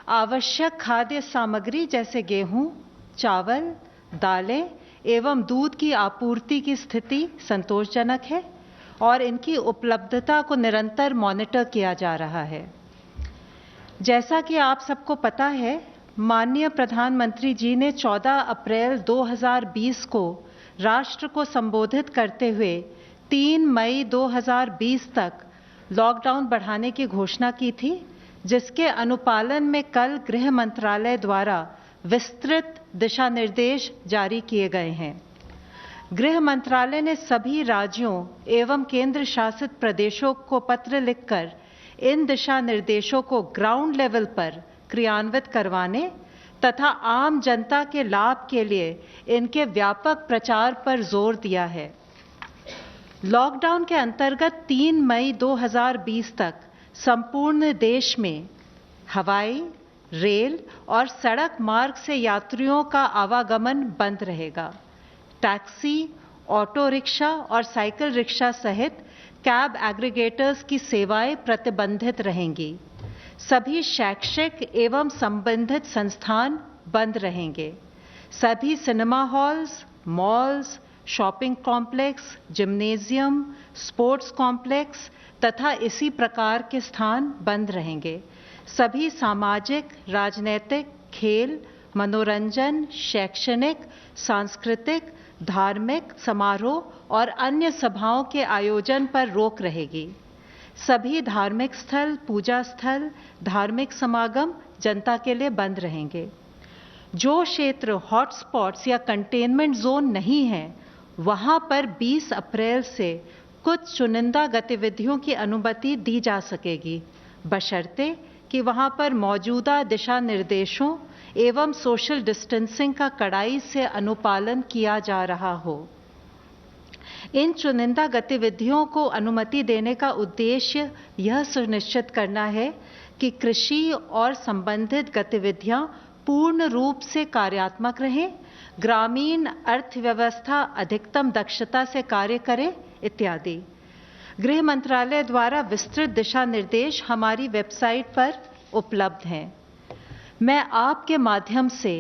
आवश्यक खाद्य सामग्री जैसे गेहूं, चावल, दालें एवं दूध की आपूर्ति की स्थिति संतोषजनक है और इनकी उपलब्धता को निरंतर मॉनिटर किया जा रहा है। जैसा कि आप सबको पता है, माननीय प्रधानमंत्री जी ने 14 अप्रैल 2020 को राष्ट्र को संबोधित करते हुए 3 मई 2020 तक लॉकडाउन बढ़ाने की घोषणा की थी, जिसके अनुपालन में कल गृह मंत्रालय द्वारा विस्तृत दिशा निर्देश जारी किए गए हैं। गृह मंत्रालय ने सभी राज्यों एवं केंद्र शासित प्रदेशों को पत्र लिखकर इन दिशा निर्देशों को ग्राउंड लेवल पर क्रियान्वित करवाने तथा आम जनता के लाभ के लिए इनके व्यापक प्रचार पर जोर दिया है। लॉकडाउन के अंतर्गत 3 मई 2020 तक संपूर्ण देश में हवाई, रेल और सड़क मार्ग से यात्रियों का आवागमन बंद रहेगा। टैक्सी, ऑटो रिक्शा और साइकिल रिक्शा सहित कैब एग्रीगेटर्स की सेवाएं प्रतिबंधित रहेंगी। सभी शैक्षिक एवं संबंधित संस्थान बंद रहेंगे। सभी cinema halls, malls, shopping complex, gymnasium, sports complex तथा इसी प्रकार के स्थान बंद रहेंगे। सभी सामाजिक, राजनीतिक, खेल, मनोरंजन, शैक्षणिक, सांस्कृतिक, धार्मिक समारोह और अन्य सभाओं के आयोजन पर रोक रहेगी। सभी धार्मिक स्थल, पूजा स्थल, धार्मिक समागम जनता के लिए बंद रहेंगे। जो क्षेत्र हॉटस्पॉट्स या कंटेनमेंट जोन नहीं है, वहां पर 20 अप्रैल से कुछ चुनिंदा गतिविधियों की अनुमति दी जा सकेगी, बशर्ते कि वहां पर मौजूदा दिशा निर्देशों एवं सोशल डिस्टेंसिंग का कड़ाई से अनुपालन किया जा रहा हो। इन चुनिंदा गतिविधियों को अनुमति देने का उद्देश्य यह सुनिश्चित करना है कि कृषि और संबंधित गतिविधियां पूर्ण रूप से कार्यात्मक रहें, ग्रामीण अर्थव्यवस्था अधिकतम दक्षता से कार्य करे इत्यादि। गृह मंत्रालय द्वारा विस्तृत दिशा निर्देश हमारी वेबसाइट पर उपलब्ध हैं। मैं आपके माध्यम से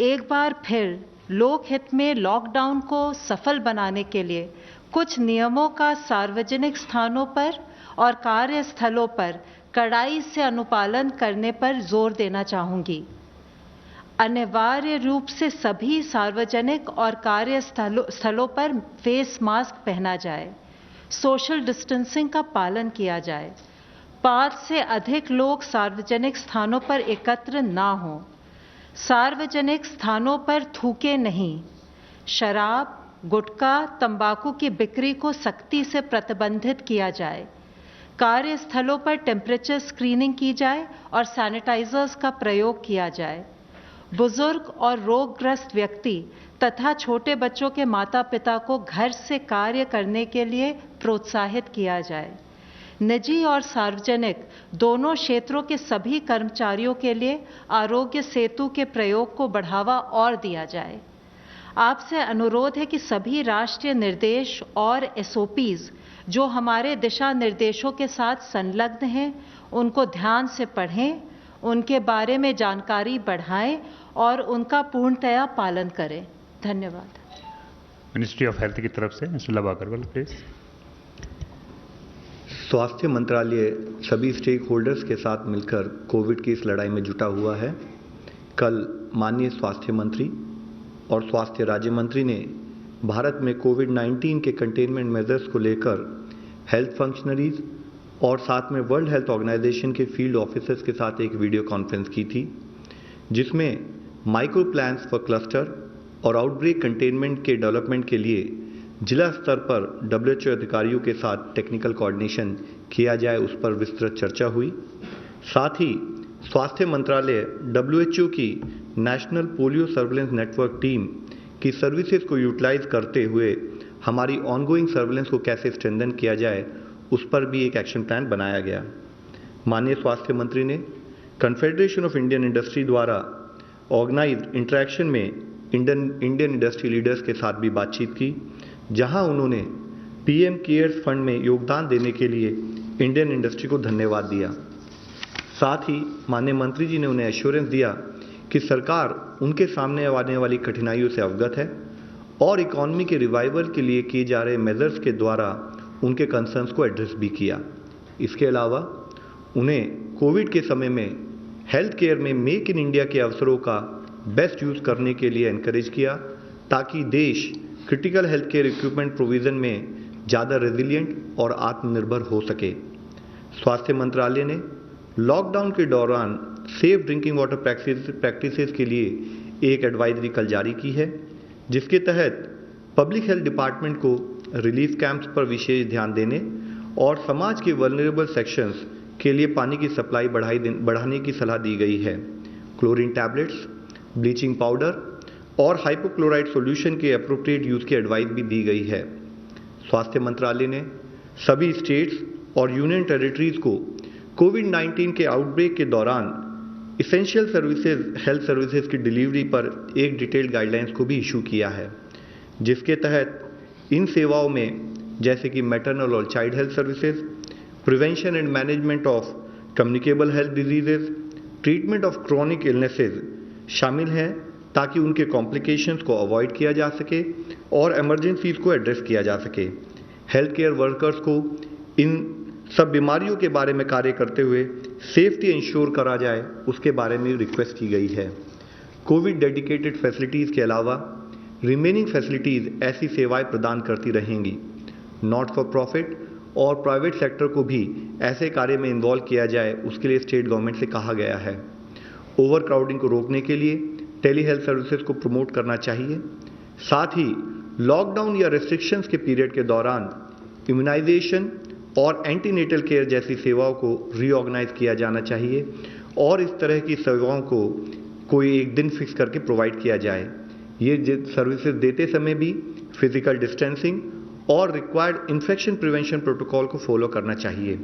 एक बार फिर लोकहित में लॉकडाउन को सफल बनाने के लिए कुछ नियमों का सार्वजनिक स्थानों पर और कार्यस्थलों पर कड़ाई से अनुपालन करने पर जोर देना चाहूंगी। अनिवार्य रूप से सभी सार्वजनिक और कार्यस्थलों पर फेस मास्क पहना जाए, सोशल डिस्टेंसिंग का पालन किया जाए, 5 से अधिक लोग सार्वजनिक स्थानों पर एकत्र ना हों, सार्वजनिक स्थानों पर थूके नहीं, शराब, गुटखा, तंबाकू की बिक्री को सख्ती से प्रतिबंधित किया जाए, कार्यस्थलों पर टेम्परेचर स्क्रीनिंग की जाए और सैनिटाइजर्स का प्रयोग किया जाए। बुजुर्ग और रोगग्रस्त व्यक्ति तथा छोटे बच्चों के माता पिता को घर से कार्य करने के लिए प्रोत्साहित किया जाए। निजी और सार्वजनिक दोनों क्षेत्रों के सभी कर्मचारियों के लिए आरोग्य सेतु के प्रयोग को बढ़ावा और दिया जाए। आपसे अनुरोध है कि सभी राष्ट्रीय निर्देश और SOPs जो हमारे दिशा निर्देशों के साथ संलग्न हैं, उनको ध्यान से पढ़ें, उनके बारे में जानकारी बढ़ाएं और उनका पूर्णतया पालन करें। धन्यवाद। मिनिस्ट्री ऑफ हेल्थ की तरफ से मिस्टर लव अग्रवाल प्लीज। स्वास्थ्य मंत्रालय सभी स्टेक होल्डर्स के साथ मिलकर कोविड की इस लड़ाई में जुटा हुआ है। कल माननीय स्वास्थ्य मंत्री और स्वास्थ्य राज्य मंत्री ने भारत में कोविड-19 के कंटेनमेंट मेजर्स को लेकर हेल्थ फंक्शनरीज और साथ में वर्ल्ड हेल्थ ऑर्गेनाइजेशन के फील्ड ऑफिसर्स के साथ एक वीडियो कॉन्फ्रेंस की थी, जिसमें माइक्रो प्लान्स फॉर क्लस्टर और आउटब्रेक कंटेनमेंट के डेवलपमेंट के लिए जिला स्तर पर WHO अधिकारियों के साथ टेक्निकल कोऑर्डिनेशन किया जाए, उस पर विस्तृत चर्चा हुई। साथ ही स्वास्थ्य मंत्रालय WHO की national polio surveillance network team की सर्विसेज को यूटिलाइज करते हुए हमारी ऑनगोइंग सर्विलेंस को कैसे स्ट्रेंथन किया जाए, उस पर भी एक एक्शन प्लान बनाया गया। माननीय स्वास्थ्य मंत्री ने कन्फेडरेशन ऑफ इंडियन इंडस्ट्री द्वारा ऑर्गेनाइज्ड इंटरेक्शन में इंडियन इंडस्ट्री लीडर्स के साथ भी बातचीत की, जहां उन्होंने PM केयर्स फंड में योगदान देने के लिए इंडियन इंडस्ट्री को धन्यवाद दिया। साथ ही माननीय मंत्री जी ने उन्हें एश्योरेंस दिया कि सरकार उनके सामने आने वाली कठिनाइयों से अवगत है और इकोनॉमी के रिवाइवल के लिए किए जा रहे मेजर्स के द्वारा उनके कंसर्न्स को एड्रेस भी किया। इसके अलावा उन्हें कोविड के समय में हेल्थ केयर में मेक इन इंडिया के अवसरों का बेस्ट यूज़ करने के लिए एनकरेज किया ताकि देश critical health care equipment provision में ज़्यादा रेजिलिएंट और आत्मनिर्भर हो सके। स्वास्थ्य मंत्रालय ने लॉकडाउन के दौरान सेफ ड्रिंकिंग वाटर प्रैक्टिसेस के लिए एक एडवाइजरी कल जारी की है, जिसके तहत पब्लिक हेल्थ डिपार्टमेंट को रिलीफ कैंप्स पर विशेष ध्यान देने और समाज के वल्नरेबल सेक्शंस के लिए पानी की सप्लाई बढ़ाने की सलाह दी गई है। क्लोरीन टैबलेट्स, ब्लीचिंग पाउडर और हाइपोक्लोराइड सॉल्यूशन के एप्रोप्रिएट यूज़ की एडवाइस भी दी गई है। स्वास्थ्य मंत्रालय ने सभी स्टेट्स और यूनियन टेरिटरीज को कोविड-19 के आउटब्रेक के दौरान इसेंशियल सर्विसेज हेल्थ सर्विसेज की डिलीवरी पर एक डिटेल्ड गाइडलाइंस को भी इशू किया है, जिसके तहत इन सेवाओं में जैसे कि मैटरनल और child health services, prevention and management of communicable health diseases, treatment of chronic illnesses शामिल हैं ताकि उनके कॉम्प्लिकेशंस को अवॉइड किया जा सके और इमरजेंसीज को एड्रेस किया जा सके। हेल्थ केयर वर्कर्स को इन सब बीमारियों के बारे में कार्य करते हुए सेफ्टी इंश्योर करा जाए, उसके बारे में रिक्वेस्ट की गई है। कोविड डेडिकेटेड फैसिलिटीज़ के अलावा रिमेनिंग फैसिलिटीज़ ऐसी सेवाएं प्रदान करती रहेंगी। नॉट फॉर प्रॉफिट और प्राइवेट सेक्टर को भी ऐसे कार्य में इन्वॉल्व किया जाए, उसके लिए स्टेट गवर्नमेंट से कहा गया है। ओवर क्राउडिंग को रोकने के लिए टेली हेल्थ सर्विसेज को प्रमोट करना चाहिए। साथ ही लॉकडाउन या रेस्ट्रिक्शंस के पीरियड के दौरान इम्यूनाइजेशन और एंटीनेटल केयर जैसी सेवाओं को रीऑर्गेनाइज किया जाना चाहिए और इस तरह की सेवाओं को कोई एक दिन फिक्स करके प्रोवाइड किया जाए। ये सर्विसेज देते समय भी फिजिकल डिस्टेंसिंग और रिक्वायर्ड इन्फेक्शन प्रिवेंशन प्रोटोकॉल को फॉलो करना चाहिए।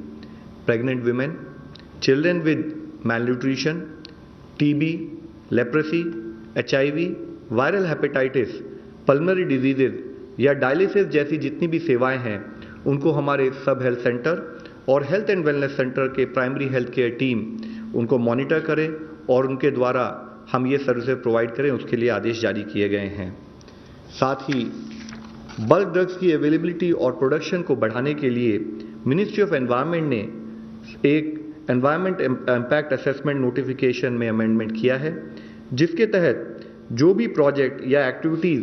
Pregnant women, children with malnutrition, TB, leprosy, HIV, viral hepatitis, pulmonary diseases या डायलिसिस जैसी जितनी भी सेवाएं हैं, उनको हमारे सब हेल्थ सेंटर और हेल्थ एंड वेलनेस सेंटर के प्राइमरी हेल्थ केयर टीम उनको मॉनिटर करें और उनके द्वारा हम ये सर्विसेज प्रोवाइड करें, उसके लिए आदेश जारी किए गए हैं। साथ ही बल्क ड्रग्स की अवेलेबिलिटी और प्रोडक्शन को बढ़ाने के लिए मिनिस्ट्री ऑफ एनवायरनमेंट ने एक एनवायरनमेंट इम्पैक्ट असेसमेंट नोटिफिकेशन में अमेंडमेंट किया है, जिसके तहत जो भी प्रोजेक्ट या एक्टिविटीज़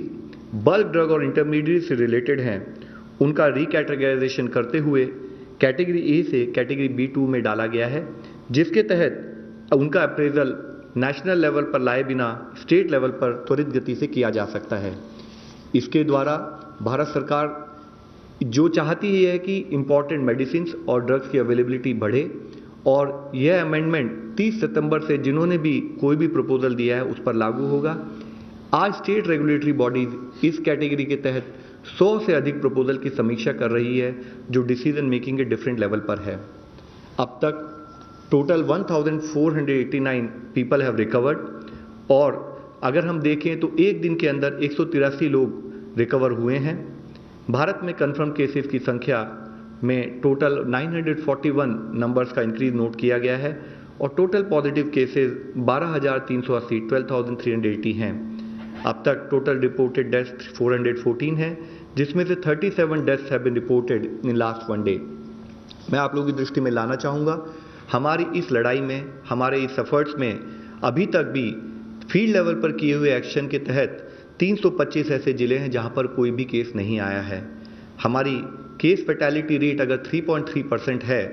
बल्क ड्रग और इंटरमीडिएट से रिलेटेड हैं, उनका रिकैटेगराइजेशन करते हुए कैटेगरी ए से कैटेगरी B2 में डाला गया है, जिसके तहत उनका अप्रेजल नेशनल लेवल पर लाए बिना स्टेट लेवल पर त्वरित गति से किया जा सकता है। इसके द्वारा भारत सरकार जो चाहती है कि इम्पॉर्टेंट मेडिसिन और ड्रग्स की अवेलेबिलिटी बढ़े, और यह अमेंडमेंट 30 सितंबर से जिन्होंने भी कोई भी प्रपोजल दिया है उस पर लागू होगा। आज स्टेट रेगुलेटरी बॉडीज इस कैटेगरी के तहत 100 से अधिक प्रपोजल की समीक्षा कर रही है, जो डिसीजन मेकिंग के डिफरेंट लेवल पर है। अब तक टोटल 1489 पीपल हैव रिकवर्ड, और अगर हम देखें तो एक दिन के अंदर 183 लोग रिकवर हुए हैं। भारत में कंफर्म केसेस की संख्या में टोटल 941 नंबर्स का इंक्रीज नोट किया गया है और टोटल पॉजिटिव केसेस 12,380 12,380 हैं। अब तक टोटल रिपोर्टेड डेथ्स 414 हैं, जिसमें से 37 deaths have been reported in last 1 day. मैं आप लोगों की दृष्टि में लाना चाहूँगा, हमारी इस लड़ाई में, हमारे इस एफर्ट्स में अभी तक भी फील्ड लेवल पर किए हुए एक्शन के तहत 325 ऐसे जिले हैं जहां पर कोई भी केस नहीं आया है। हमारी केस फैटेलिटी रेट अगर 3.3% है,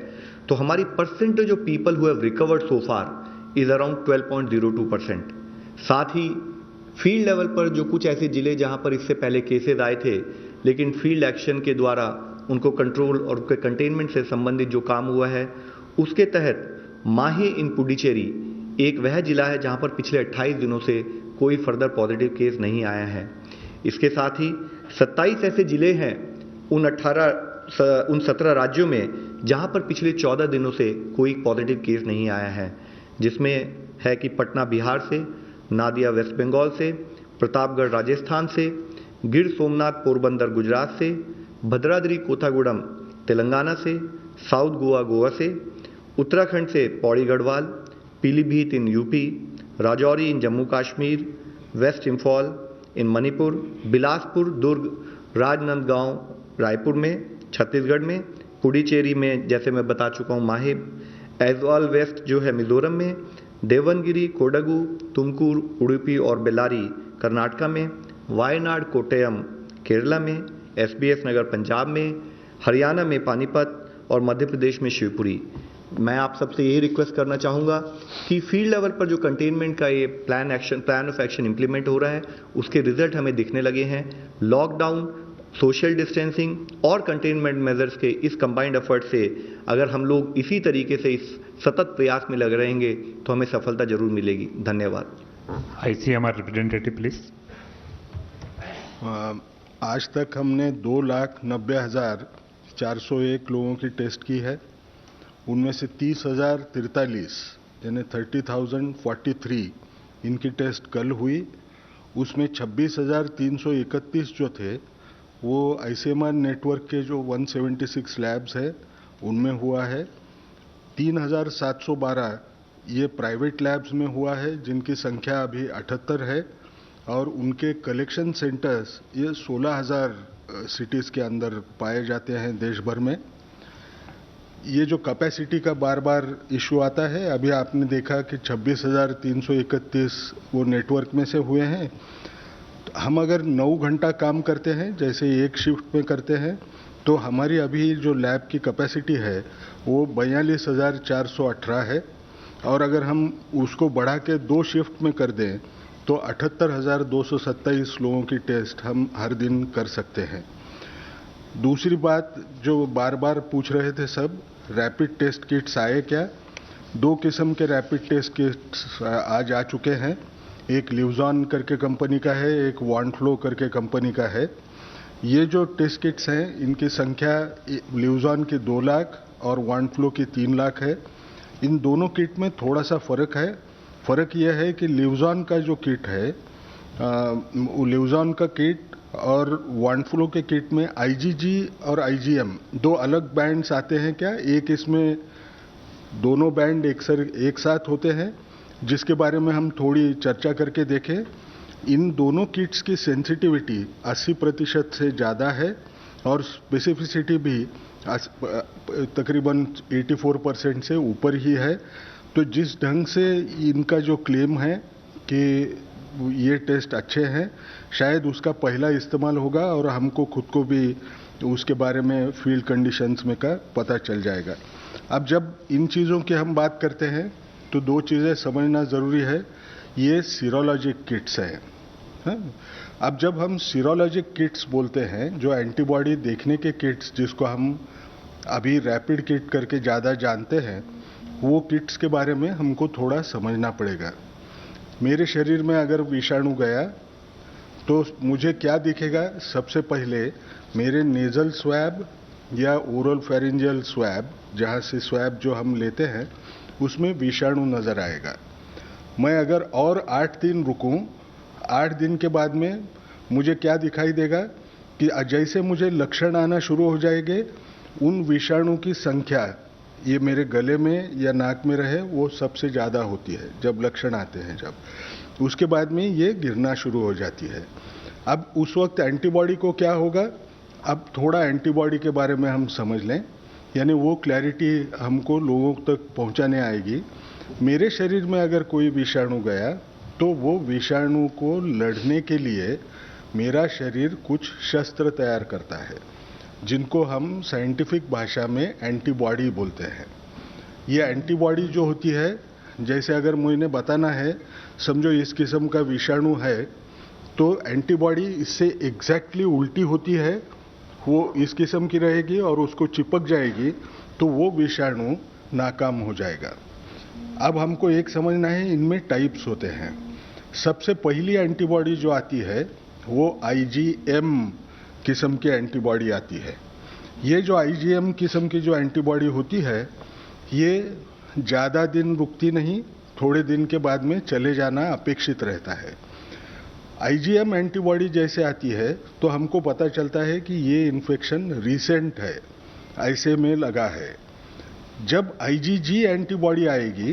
तो हमारी percentage of people who have recovered so far is around 12.02%। साथ ही फील्ड लेवल पर जो कुछ ऐसे जिले जहां पर इससे पहले केसेस आए थे, लेकिन फील्ड एक्शन के द्वारा उनको कंट्रोल और उनके कंटेनमेंट से संबंधित जो काम हुआ है, उसके तहत माहे इन पुडुचेरी एक वह जिला है जहां पर पिछले 28 दिनों से कोई फर्दर पॉजिटिव केस नहीं आया है। इसके साथ ही 27 ऐसे जिले हैं उन 17 राज्यों में जहां पर पिछले 14 दिनों से कोई पॉजिटिव केस नहीं आया है, जिसमें है कि पटना बिहार से, नादिया वेस्ट बंगाल से, प्रतापगढ़ राजस्थान से, गिर सोमनाथ पोरबंदर गुजरात से, भद्राद्री कोथागुडम तेलंगाना से, साउथ गोवा गोवा से, उत्तराखंड से Pauri Garhwal, Pilibhit in UP, Rajouri in Jammu Kashmir, west Imphal in Manipur, Bilaspur, Durg, Rajnandgaon Raipur में, छत्तीसगढ़ में, पुडुचेरी में जैसे मैं बता चुका हूँ माहे, ऐज़वाल वेस्ट जो है मिजोरम में, देवनगिरी, कोडगु, तुमकुर, उडुपी और बेल्लारी कर्नाटका में, वायनाड, कोट्टयम केरला में, SBS नगर पंजाब में, हरियाणा में पानीपत और मध्य प्रदेश में शिवपुरी। मैं आप सबसे यही रिक्वेस्ट करना चाहूँगा कि फील्ड लेवल पर जो कंटेनमेंट का ये प्लान ऑफ एक्शन इम्प्लीमेंट हो रहा है उसके रिजल्ट हमें दिखने लगे हैं। लॉकडाउन, सोशल डिस्टेंसिंग और कंटेनमेंट मेजर्स के इस कंबाइंड एफर्ट से अगर हम लोग इसी तरीके से इस सतत प्रयास में लगे रहेंगे तो हमें सफलता जरूर मिलेगी। धन्यवाद। ICMR representative please. आज तक हमने 2,90,401 लोगों की टेस्ट की है। उनमें से 30,043 यानी 30,043 इनकी टेस्ट कल हुई। उसमें 26,331 जो थे वो ICMR नेटवर्क के जो 176 लैब्स है उनमें हुआ है। 3,712 ये प्राइवेट लैब्स में हुआ है जिनकी संख्या अभी 78 है और उनके कलेक्शन सेंटर्स ये 16,000 सिटीज़ के अंदर पाए जाते हैं देश भर में। ये जो कैपेसिटी का बार बार इशू आता है, अभी आपने देखा कि 26,331 वो नेटवर्क में से हुए हैं। हम अगर 9 घंटा काम करते हैं जैसे एक शिफ्ट में करते हैं तो हमारी अभी जो लैब की कैपेसिटी है वो 42,418 है और अगर हम उसको बढ़ा के 2 शिफ्ट में कर दें तो 78,227 लोगों की टेस्ट हम हर दिन कर सकते हैं। दूसरी बात जो बार बार पूछ रहे थे सब, रैपिड टेस्ट किट्स आए क्या? 2 किस्म के रैपिड टेस्ट किट्स आज आ चुके हैं। एक लिवजॉन करके कंपनी का है, एक वॉन्फ्लो करके कंपनी का है। ये जो टेस्ट किट्स हैं इनकी संख्या लिवजॉन की 2 लाख और वॉन्फ्लो की 3 लाख है। इन दोनों किट में थोड़ा सा फ़र्क है। फ़र्क यह है कि लिवजॉन का जो किट है लिवजॉन का किट और वॉन्फ्लो के किट में IgG और IgM 2 अलग बैंड्स आते हैं क्या? एक इसमें दोनों बैंड एक साथ होते हैं जिसके बारे में हम थोड़ी चर्चा करके देखें। इन दोनों किट्स की सेंसिटिविटी 80% से ज़्यादा है और स्पेसिफिसिटी भी तकरीबन 84% से ऊपर ही है। तो जिस ढंग से इनका जो क्लेम है कि ये टेस्ट अच्छे हैं, शायद उसका पहला इस्तेमाल होगा और हमको खुद को भी उसके बारे में फील्ड कंडीशंस में का पता चल जाएगा। अब जब इन चीज़ों की हम बात करते हैं तो 2 चीज़ें समझना ज़रूरी है। ये सीरोलॉजिक किट्स हैं। अब जब हम सीरोलॉजिक किट्स बोलते हैं, जो एंटीबॉडी देखने के किट्स जिसको हम अभी रैपिड किट करके ज़्यादा जानते हैं, वो किट्स के बारे में हमको थोड़ा समझना पड़ेगा। मेरे शरीर में अगर विषाणु गया तो मुझे क्या दिखेगा? सबसे पहले मेरे नेज़ल स्वैब या ओरल फेरिंजियल स्वैब, जहाँ से स्वैब जो हम लेते हैं उसमें विषाणु नज़र आएगा। मैं अगर और 8 दिन रुकूं, 8 दिन के बाद में मुझे क्या दिखाई देगा कि जैसे मुझे लक्षण आना शुरू हो जाएंगे, उन विषाणु की संख्या ये मेरे गले में या नाक में रहे वो सबसे ज़्यादा होती है जब लक्षण आते हैं। जब उसके बाद में ये गिरना शुरू हो जाती है। अब उस वक्त एंटीबॉडी को क्या होगा? अब थोड़ा एंटीबॉडी के बारे में हम समझ लें, यानी वो क्लैरिटी हमको लोगों तक पहुंचाने आएगी। मेरे शरीर में अगर कोई विषाणु गया तो वो विषाणु को लड़ने के लिए मेरा शरीर कुछ शस्त्र तैयार करता है जिनको हम साइंटिफिक भाषा में एंटीबॉडी बोलते हैं। ये एंटीबॉडी जो होती है, जैसे अगर मुझे बताना है, समझो इस किस्म का विषाणु है तो एंटीबॉडी इससे एग्जैक्टली उल्टी होती है, वो इस किस्म की रहेगी और उसको चिपक जाएगी तो वो विषाणु नाकाम हो जाएगा। अब हमको एक समझना है, इनमें टाइप्स होते हैं। सबसे पहली एंटीबॉडी जो आती है वो IgM किस्म की एंटीबॉडी आती है। ये जो IgM किस्म की जो एंटीबॉडी होती है ये ज़्यादा दिन रुकती नहीं, थोड़े दिन के बाद में चले जाना अपेक्षित रहता है। IgM एंटीबॉडी जैसे आती है तो हमको पता चलता है कि ये इन्फेक्शन रिसेंट है, ऐसे में लगा है। जब आईजीजी एंटीबॉडी आएगी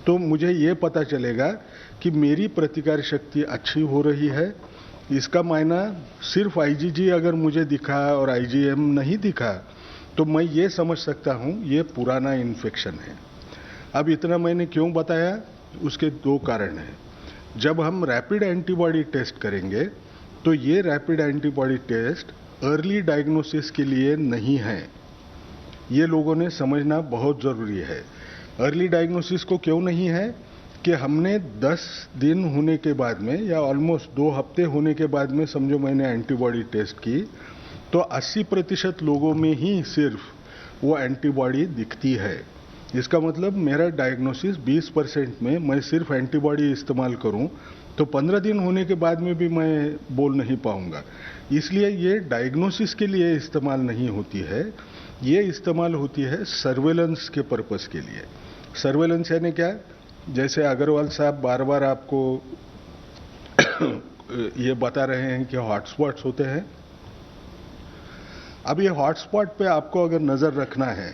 तो मुझे ये पता चलेगा कि मेरी प्रतिकार शक्ति अच्छी हो रही है। इसका मायना सिर्फ आईजीजी अगर मुझे दिखा और आईजीएम नहीं दिखा तो मैं ये समझ सकता हूँ ये पुराना इन्फेक्शन है। अब इतना मैंने क्यों बताया, उसके दो कारण हैं। जब हम रैपिड एंटीबॉडी टेस्ट करेंगे तो ये rapid antibody test early diagnosis के लिए नहीं है। ये लोगों ने समझना बहुत ज़रूरी है। अर्ली डायग्नोसिस को क्यों नहीं है कि हमने 10 दिन होने के बाद में या ऑलमोस्ट 2 हफ्ते होने के बाद में समझो मैंने एंटीबॉडी टेस्ट की तो 80% लोगों में ही सिर्फ वो एंटीबॉडी दिखती है। इसका मतलब मेरा डायग्नोसिस 20% में मैं सिर्फ एंटीबॉडी इस्तेमाल करूं तो 15 दिन होने के बाद में भी मैं बोल नहीं पाऊंगा। इसलिए ये डायग्नोसिस के लिए इस्तेमाल नहीं होती है, ये इस्तेमाल होती है सर्वेलेंस के पर्पस के लिए। सर्वेलेंस यानी क्या, जैसे अग्रवाल साहब बार बार आपको ये बता रहे हैं कि हॉटस्पॉट्स होते हैं। अब ये हॉटस्पॉट पे आपको अगर नज़र रखना है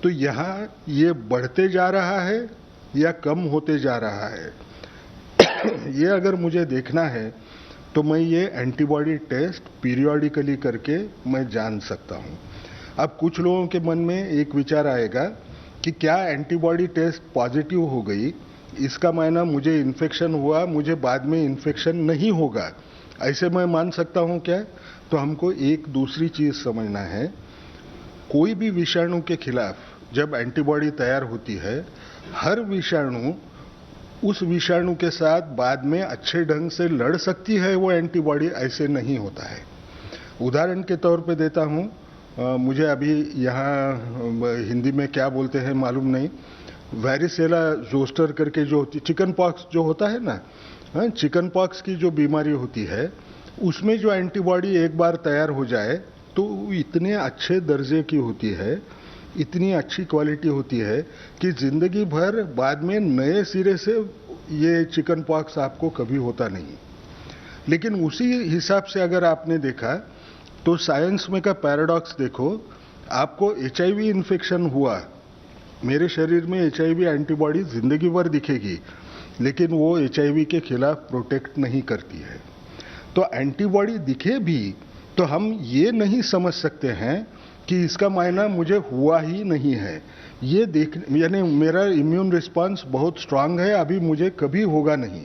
तो यहाँ ये बढ़ते जा रहा है या कम होते जा रहा है ये अगर मुझे देखना है तो मैं ये एंटीबॉडी टेस्ट पीरियोडिकली करके मैं जान सकता हूँ। अब कुछ लोगों के मन में एक विचार आएगा कि क्या एंटीबॉडी टेस्ट पॉजिटिव हो गई इसका मायना मुझे इन्फेक्शन हुआ, मुझे बाद में इन्फेक्शन नहीं होगा, ऐसे मैं मान सकता हूँ क्या? तो हमको एक दूसरी चीज समझना है। कोई भी विषाणु के खिलाफ जब एंटीबॉडी तैयार होती है, हर विषाणु उस विषाणु के साथ बाद में अच्छे ढंग से लड़ सकती है वो एंटीबॉडी, ऐसे नहीं होता है। उदाहरण के तौर पे देता हूँ, मुझे अभी यहाँ हिंदी में क्या बोलते हैं मालूम नहीं, वैरिसेला जोस्टर करके जो चिकन पॉक्स जो होता है ना, चिकन पॉक्स की जो बीमारी होती है उसमें जो एंटीबॉडी एक बार तैयार हो जाए तो इतने अच्छे दर्जे की होती है, इतनी अच्छी क्वालिटी होती है कि जिंदगी भर बाद में नए सिरे से ये चिकन पॉक्स आपको कभी होता नहीं। लेकिन उसी हिसाब से अगर आपने देखा तो साइंस में का पैराडॉक्स देखो, आपको एचआईवी इन्फेक्शन हुआ, मेरे शरीर में एचआईवी एंटीबॉडी जिंदगी भर दिखेगी लेकिन वो एचआईवी के खिलाफ प्रोटेक्ट नहीं करती है। तो एंटीबॉडी दिखे भी तो हम ये नहीं समझ सकते हैं कि इसका मायना मुझे हुआ ही नहीं है। ये देख यानी मेरा इम्यून रिस्पांस बहुत स्ट्रांग है, अभी मुझे कभी होगा नहीं,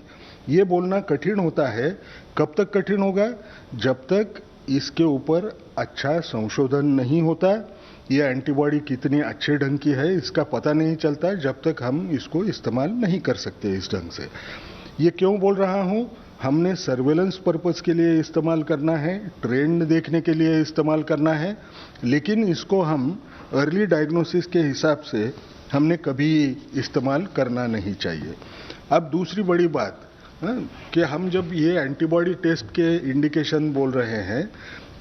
ये बोलना कठिन होता है। कब तक कठिन होगा? जब तक इसके ऊपर अच्छा संशोधन नहीं होता, ये एंटीबॉडी कितनी अच्छे ढंग की है इसका पता नहीं चलता, जब तक हम इसको इस्तेमाल नहीं कर सकते इस ढंग से। ये क्यों बोल रहा हूँ? हमने सर्वेलेंस पर्पस के लिए इस्तेमाल करना है, ट्रेंड देखने के लिए इस्तेमाल करना है, लेकिन इसको हम अर्ली डायग्नोसिस के हिसाब से हमने कभी इस्तेमाल करना नहीं चाहिए। अब दूसरी बड़ी बात कि हम जब ये एंटीबॉडी टेस्ट के इंडिकेशन बोल रहे हैं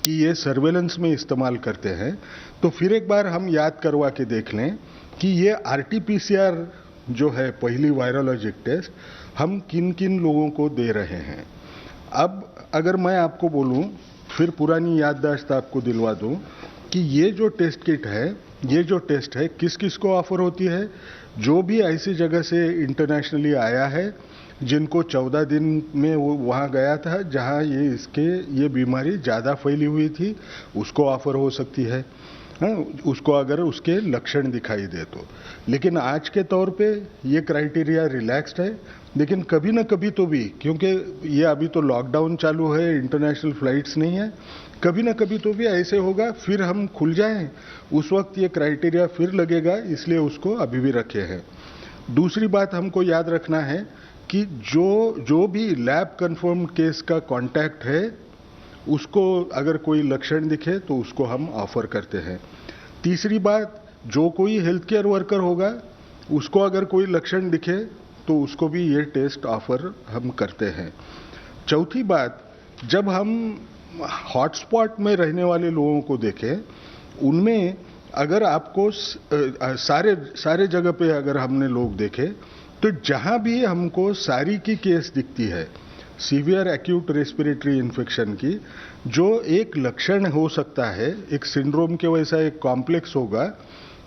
कि ये सर्वेलेंस में इस्तेमाल करते हैं, तो फिर एक बार हम याद करवा के देख लें कि ये आरटीपीसीआर जो है पहली वायरोलॉजिक टेस्ट हम किन किन लोगों को दे रहे हैं। अब अगर मैं आपको बोलूं, फिर पुरानी याददाश्त आपको दिलवा दूं कि ये जो टेस्ट किट है, ये जो टेस्ट है किस किस को ऑफर होती है? जो भी ऐसी जगह से इंटरनेशनली आया है जिनको 14 दिन में वो वहाँ गया था जहाँ ये बीमारी ज़्यादा फैली हुई थी, उसको ऑफर हो सकती है, उसको अगर उसके लक्षण दिखाई दे तो। लेकिन आज के तौर पे ये क्राइटेरिया रिलैक्स्ड है, लेकिन कभी ना कभी तो भी, क्योंकि ये अभी तो लॉकडाउन चालू है, इंटरनेशनल फ्लाइट्स नहीं है, कभी ना कभी तो भी ऐसे होगा, फिर हम खुल जाएं, उस वक्त ये क्राइटेरिया फिर लगेगा, इसलिए उसको अभी भी रखे हैं। दूसरी बात हमको याद रखना है कि जो भी लैब कंफर्म केस का कांटेक्ट है उसको अगर कोई लक्षण दिखे तो उसको हम ऑफर करते हैं। तीसरी बात, जो कोई हेल्थ केयर वर्कर होगा उसको अगर कोई लक्षण दिखे तो उसको भी ये टेस्ट ऑफर हम करते हैं। चौथी बात, जब हम हॉटस्पॉट में रहने वाले लोगों को देखें, उनमें अगर आपको सारे जगह पे अगर हमने लोग देखे तो जहां भी हमको सारी की केस दिखती है सीवियर एक्यूट रेस्पिरेटरी इन्फेक्शन की, जो एक लक्षण हो सकता है, एक सिंड्रोम के वैसा एक कॉम्प्लेक्स होगा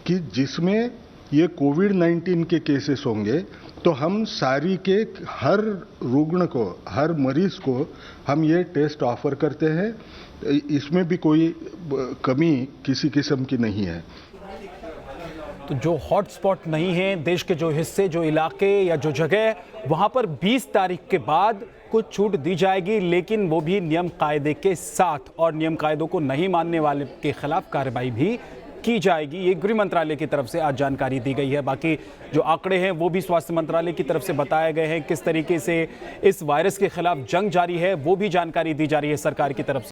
कि जिसमें ये कोविड-19 के केसेस होंगे तो हम सारी के हर रुग्ण को, हर मरीज को हम ये टेस्ट ऑफर करते हैं। इसमें भी कोई कमी किसी किस्म की नहीं है। तो जो हॉटस्पॉट नहीं है, देश के जो हिस्से, जो इलाके या जो जगह, वहां पर 20 तारीख के बाद कुछ छूट दी जाएगी, लेकिन वो भी नियम कायदे के साथ, और नियम कायदों को नहीं मानने वाले के खिलाफ कार्रवाई भी की जाएगी। ये गृह मंत्रालय की तरफ से आज जानकारी दी गई है। बाकी जो आंकड़े हैं वो भी स्वास्थ्य मंत्रालय की तरफ से बताए गए हैं। किस तरीके से इस वायरस के खिलाफ जंग जारी है वो भी जानकारी दी जा रही है सरकार की तरफ से।